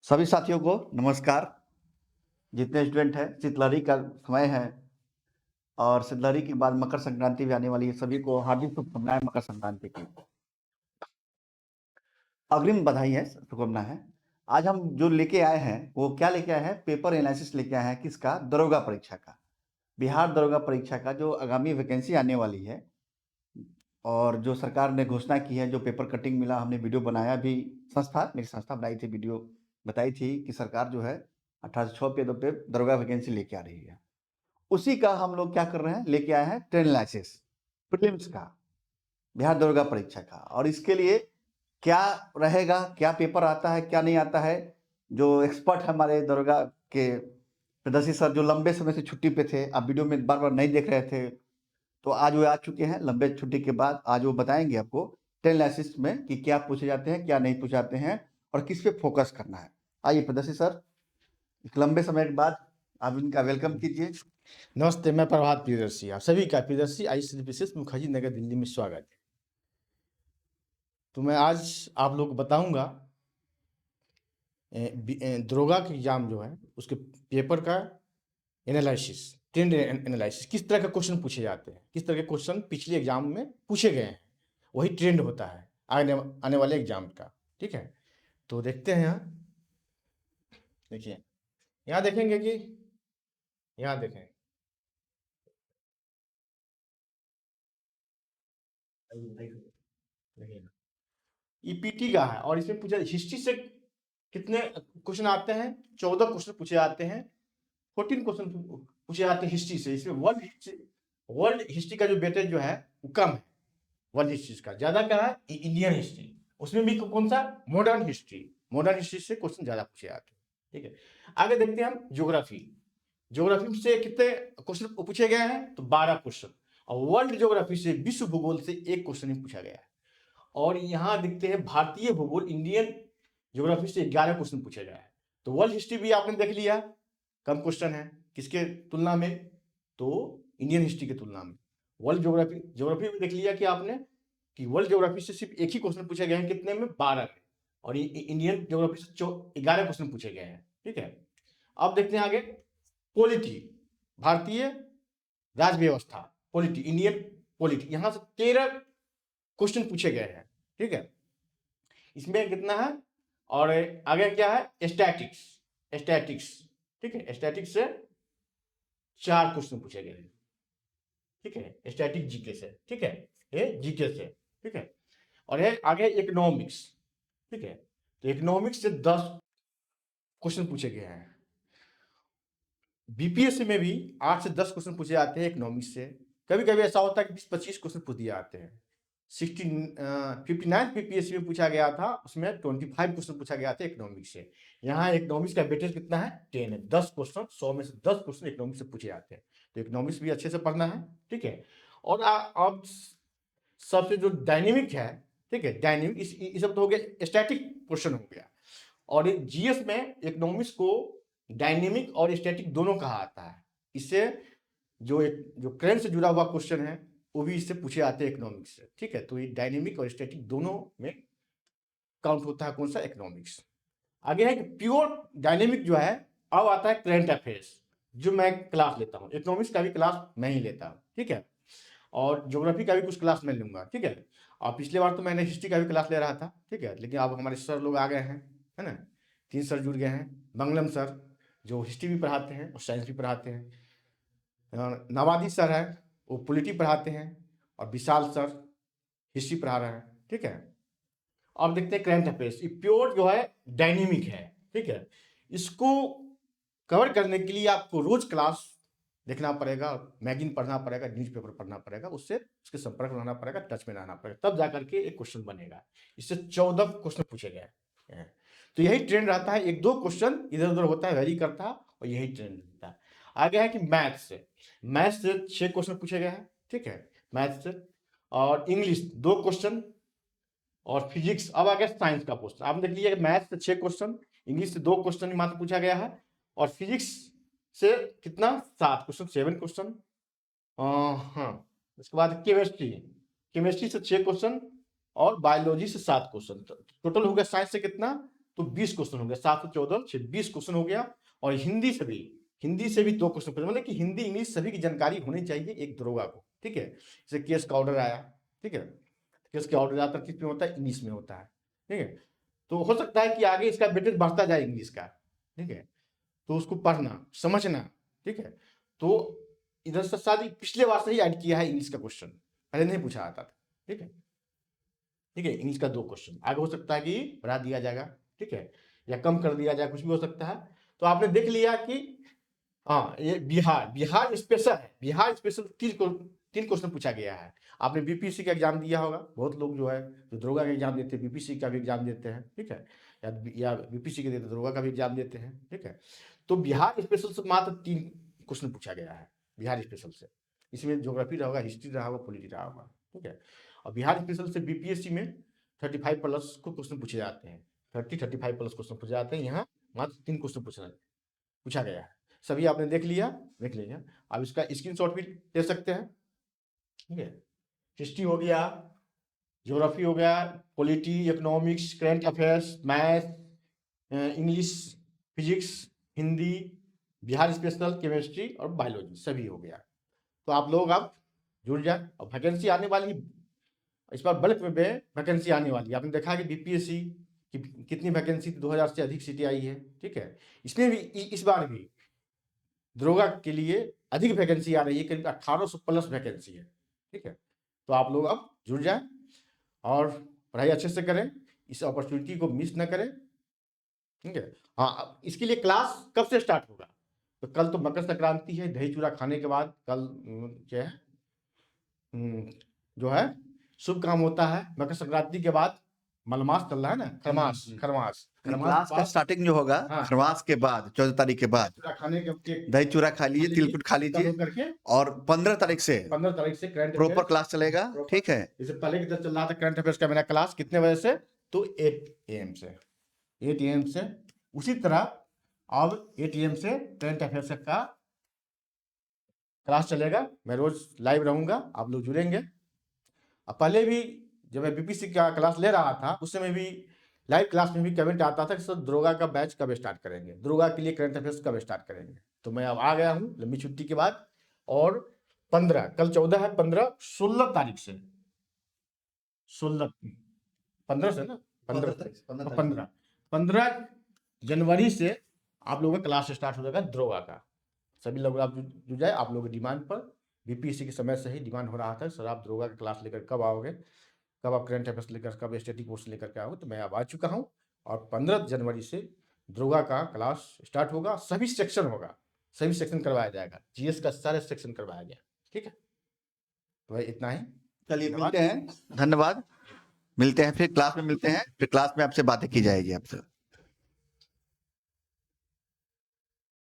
सभी साथियों को नमस्कार। जितने स्टूडेंट हैं, शीतलहरी का समय है और शीतलहरी के बाद मकर संक्रांति भी आने वाली है। सभी को हार्दिक शुभकामनाएं मकर संक्रांति की। अग्रिम बधाई है, शुभकामना है। आज हम जो लेके आए हैं वो क्या लेके आए हैं? पेपर एनालिसिस लेके आए हैं। किसका? दरोगा परीक्षा का। बिहार दरोगा परीक्षा का जो आगामी वैकेंसी आने वाली है और जो सरकार ने घोषणा की है, जो पेपर कटिंग मिला, हमने वीडियो बनाया भी। मेरी संस्था बनाई थी, वीडियो बताई थी कि सरकार जो है 1806 पदों पे दरोगा वैकेंसी लेके आ रही है। उसी का हम लोग क्या कर रहे हैं, लेके आए हैं ट्रेन लाइसेंस प्रीलिम्स का, बिहार दरोगा परीक्षा का। और इसके लिए क्या रहेगा, क्या पेपर आता है, क्या नहीं आता है, जो एक्सपर्ट हमारे दरोगा के प्रदर्शी सर, जो लंबे समय से छुट्टी पे थे, आप वीडियो में बार बार नहीं देख रहे थे, तो आज वो आ चुके हैं लंबे छुट्टी के बाद। आज वो बताएंगे आपको ट्रेन लाइसेंस में कि क्या पूछे जाते हैं, क्या नहीं पूछे जाते हैं और किस पे फोकस करना है। आइए प्रदर्शी सर, एक लंबे समय के बाद आप इनका वेलकम कीजिए। नमस्ते, मैं प्रभात प्रियदर्शी, आप सभी का प्रियदर्शी आई विशेष मुखर्जी नगर दिल्ली में स्वागत है। तो मैं आज आप लोग को बताऊंगा दरोगा के एग्जाम जो है उसके पेपर का एनालिसिस, ट्रेंड एनालिसिस, किस तरह के क्वेश्चन पूछे जाते हैं, किस तरह के क्वेश्चन पिछले एग्जाम में पूछे गए हैं, वही ट्रेंड होता है आने वाले एग्जाम का। ठीक है, तो देखते हैं। यहाँ देखिए, यहाँ देखेंगे कि यहाँ देखें, देखिए ईपीटी का है और इसमें पूछा हिस्ट्री से कितने क्वेश्चन आते हैं। 14 क्वेश्चन पूछे जाते हैं, 14 क्वेश्चन पूछे जाते हैं हिस्ट्री से। इसमें वर्ल्ड हिस्ट्री का जो वेटेज जो है वो कम है, वर्ल्ड हिस्ट्री का ज्यादा क्या है, इंडियन हिस्ट्री। उसमें भी कौन सा, मॉडर्न हिस्ट्री से क्वेश्चन ज्यादा पूछे जाते हैं। ठीक है, आगे देखते हैं हम ज्योग्राफी से कितने क्वेश्चन पूछे गए हैं, तो 12 क्वेश्चन। और वर्ल्ड ज्योग्राफी से, विश्व भूगोल से एक क्वेश्चन ही पूछा गया है। और यहां दिखते हैं भारतीय भूगोल, इंडियन ज्योग्राफी से 11 क्वेश्चन पूछा गया है। तो वर्ल्ड हिस्ट्री भी आपने देख लिया, कम क्वेश्चन है किसके तुलना में, तो इंडियन हिस्ट्री के तुलना में। वर्ल्ड ज्योग्राफी भी देख लिया कि आपने, कि वर्ल्ड ज्योग्राफी से सिर्फ एक ही क्वेश्चन पूछे गए हैं, कितने में, 12 में। और इंडियन ज्योग्राफी से 11 क्वेश्चन पूछे गए हैं। ठीक है, अब देखते हैं आगे पॉलिटी, भारतीय राज व्यवस्था, पॉलिटी, इंडियन पॉलिटी, यहां से 13 क्वेश्चन पूछे गए हैं। ठीक है, इसमें कितना है, और आगे क्या है, स्टैटिक्स। ठीक है, स्टैटिक्स से 4 क्वेश्चन पूछे गए हैं। ठीक है, स्टैटिक जीके से। ठीक है, ये जीके से। ठीक है, और ये आगे इकोनॉमिक्स। ठीक है, तो इकोनॉमिक्स से 10 क्वेश्चन पूछे गए हैं। बीपीएससी में भी 8 से 10 क्वेश्चन पूछे जाते हैं इकोनॉमिक्स से। कभी कभी ऐसा होता है कि 20-25 क्वेश्चन पूछ दिए जाते हैं। 59 पीपीएससी में पूछा गया था, उसमें 25 क्वेश्चन पूछा गया था इकोनॉमिक्स से। यहाँ इकोनॉमिक्स का वेटेज कितना है, 10 है। 10 क्वेश्चन, 100 में से 10 क्वेश्चन इकोनॉमिक्स से पूछे जाते हैं। तो इकोनॉमिक्स भी अच्छे से पढ़ना है। ठीक है, और अब सबसे जो डायनेमिक है, ठीक है, डायनेमिक इस सब तो हो गया, स्टैटिक क्वेश्चन हो गया। और जीएस में इकोनॉमिक्स को डायनेमिक और स्टैटिक दोनों कहा आता है। इससे जो करंट से जुड़ा हुआ क्वेश्चन है वो भी इससे पूछे जाते हैं इकोनॉमिक्स से। ठीक है, तो ये डायनेमिक और स्टैटिक दोनों में काउंट होता है कौन सा, इकोनॉमिक्स। आगे है कि प्योर डायनेमिक जो है, अब आता है करंट अफेयर्स, जो मैं क्लास लेता हूँ। इकोनॉमिक्स का भी क्लास मैं ही लेता हूँ। ठीक है, और ज्योग्राफी का भी कुछ क्लास मैं लूंगा। ठीक है, और पिछले बार तो मैंने हिस्ट्री का भी क्लास ले रहा था। ठीक है, लेकिन अब हमारे सर लोग आ गए हैं, है ना, 3 सर जुड़ गए हैं। मंगलम सर जो हिस्ट्री भी पढ़ाते हैं और साइंस भी पढ़ाते हैं, नवादी सर है वो पॉलिटी पढ़ाते हैं, और विशाल सर हिस्ट्री पढ़ा रहे हैं। ठीक है, अब देखते हैं करंट अफेयर्स। ये प्योर जो है डायनेमिक है। ठीक है, इसको कवर करने के लिए आपको रोज क्लास देखना पड़ेगा, मैगजीन पढ़ना पड़ेगा, न्यूज़पेपर पढ़ना पड़ेगा, उससे उसके संपर्क में रहना पड़ेगा, टच में रहना पड़ेगा, तब जाकर के एक क्वेश्चन बनेगा। इससे 14 क्वेश्चन पूछे गए हैं। तो यही ट्रेंड रहता है, 1-2 क्वेश्चन इधर उधर होता है, वेरी करता है, और यही ट्रेंड रहता है। आगे है कि मैथ्स से 6 क्वेश्चन पूछे गए हैं। ठीक है, मैथ्स से, और इंग्लिश 2 क्वेश्चन, और फिजिक्स। अब आ गया साइंस का क्वेश्चन। आपने देख लिया, मैथ्स से 6 क्वेश्चन, इंग्लिश से 2 क्वेश्चन मात्र पूछा गया है, और फिजिक्स से कितना, 7 क्वेश्चन, 7 क्वेश्चन। हाँ, उसके बाद केमिस्ट्री से 6 क्वेश्चन, और बायोलॉजी से 7 क्वेश्चन। टोटल हो गया साइंस से कितना, तो 20 क्वेश्चन हो गया, 7 से 14 20 क्वेश्चन हो गया। और हिंदी से भी 2 क्वेश्चन पूछे, मतलब कि हिंदी इंग्लिश सभी की जानकारी होनी चाहिए एक दरोगा को, ठीक है। जैसे केस का ऑर्डर आया, ठीक है, केस का ऑर्डर ज़्यादातर किस में होता है, इंग्लिश में होता है, ठीक है। तो हो सकता है कि आगे इसका वेटेज बढ़ता जाए इंग्लिश का, ठीक है, तो उसको पढ़ना समझना, ठीक है। तो इधर से शायद पिछले बार से ही ऐड किया है इंग्लिश का क्वेश्चन, पहले नहीं पूछा आता था, ठीक है, ठीक है। इंग्लिश का 2 क्वेश्चन आगे हो सकता है कि बढ़ा दिया जाएगा, ठीक है, या कम कर दिया जाए, कुछ भी हो सकता है। तो आपने देख लिया कि हाँ, ये बिहार स्पेशल है, बिहार स्पेशल 3 क्वेश्चन पूछा गया है। आपने बीपीएससी का एग्जाम दिया होगा, बहुत लोग जो है जो दरोगा का एग्जाम देते हैं, बीपीएससी का भी एग्जाम देते हैं, ठीक है, या बीपीएससी के देते दरोगा का भी एग्जाम देते हैं, ठीक है। तो बिहार स्पेशल से मात्र 3 क्वेश्चन पूछा गया है, बिहार स्पेशल से। इसमें ज्योग्राफी रहा होगा, हिस्ट्री रहा होगा, पॉलिटी रहा होगा, ठीक है। और बिहार स्पेशल से बीपीएससी में 35 प्लस को क्वेश्चन पूछे जाते हैं, 35 प्लस क्वेश्चन पूछे जाते हैं। यहाँ मात्र 3 क्वेश्चन पूछा गया है। सभी आपने देख लिया। आप इसका स्क्रीनशॉट भी ले सकते हैं, ठीक है। हिस्ट्री हो गया, ज्योग्राफी हो गया, polity, economics, current affairs, math, English, physics, Hindi, Bihar special, chemistry और बायोलॉजी सभी हो गया। तो आप लोग अब जुड़ जाए। और वैकेंसी आने वाली, इस बार बल्क में वैकेंसी आने वाली है। आपने देखा कि बीपीएससी की कितनी वैकेंसी 2000 से अधिक सीटें आई है, ठीक है। इसमें भी इस बार भी दरोगा के लिए अधिक वैकेंसी आ रही है, करीब 1800 प्लस वैकेंसी है, ठीक है। तो आप लोग अब जुड़ जाएं और पढ़ाई अच्छे से करें, इस अपॉर्चुनिटी को मिस ना करें, ठीक है। हाँ, अब इसके लिए क्लास कब से स्टार्ट होगा? तो कल तो मकर संक्रांति है, दही चूड़ा खाने के बाद कल क्या है, जो है शुभ काम होता है। मकर संक्रांति के बाद मलमास चल रहा है ना, खरमास खरमास क्लास का बाद स्टार्टिंग जो होगा हाँ, खरवास के बाद 14 तारीख के बाद चूड़ा खाने के दही चूड़ा खा लीजिए, खाने तिलकुट खा कल लीजिए होकर के और 15 तारीख से 15 तारीख से करंट प्रॉपर अफेयर्स क्लास चलेगा, प्रॉपर, ठीक है। जैसे पहले की तरह चल रहा था करंट अफेयर्स का मेरा क्लास, कितने बजे से? तो 8 AM से, 8 AM से। उसी तरह अब 8 AM से करंट अफेयर्स का क्लास चलेगा। मैं रोज लाइव रहूंगा, आप लोग जुड़ेंगे। अब पहले भी जब मैं बीपीसी का क्लास ले रहा था, उस समय भी लाइव क्लास में भी कमेंट आता था कि सर दरोगा का बैच कब स्टार्ट करेंगे, दरोगा के लिए करंट अफेयर्स कब स्टार्ट करेंगे। तो मैं अब आ गया हूँ लंबी छुट्टी के बाद। और 15, कल 14 है, 15 16 तारीख से, 16 15 से ना, 15 जनवरी से आप लोगों का क्लास स्टार्ट हो जाएगा दरोगा का। सभी लोग आप जुड़ जाए। आप लोगों की डिमांड पर बीपीएससी के समय से ही डिमांड हो रहा था, सर आप दरोगा का क्लास लेकर कब आओगे, कब आप करंट अफेयर्स लेकर, कब स्टैटिक पोस्ट लेकर के आओगे। तो मैं अब आ चुका हूँ और 15 जनवरी से दरोगा का क्लास स्टार्ट होगा। सभी सेक्शन होगा, सभी सेक्शन करवाया जाएगा, जीएस का सारे सेक्शन करवाया गया, ठीक है। तो भाई इतना ही, चलिए मिलते हैं, धन्यवाद। मिलते हैं फिर क्लास में, मिलते हैं फिर क्लास में, आपसे बातें की जाएगी आपसे।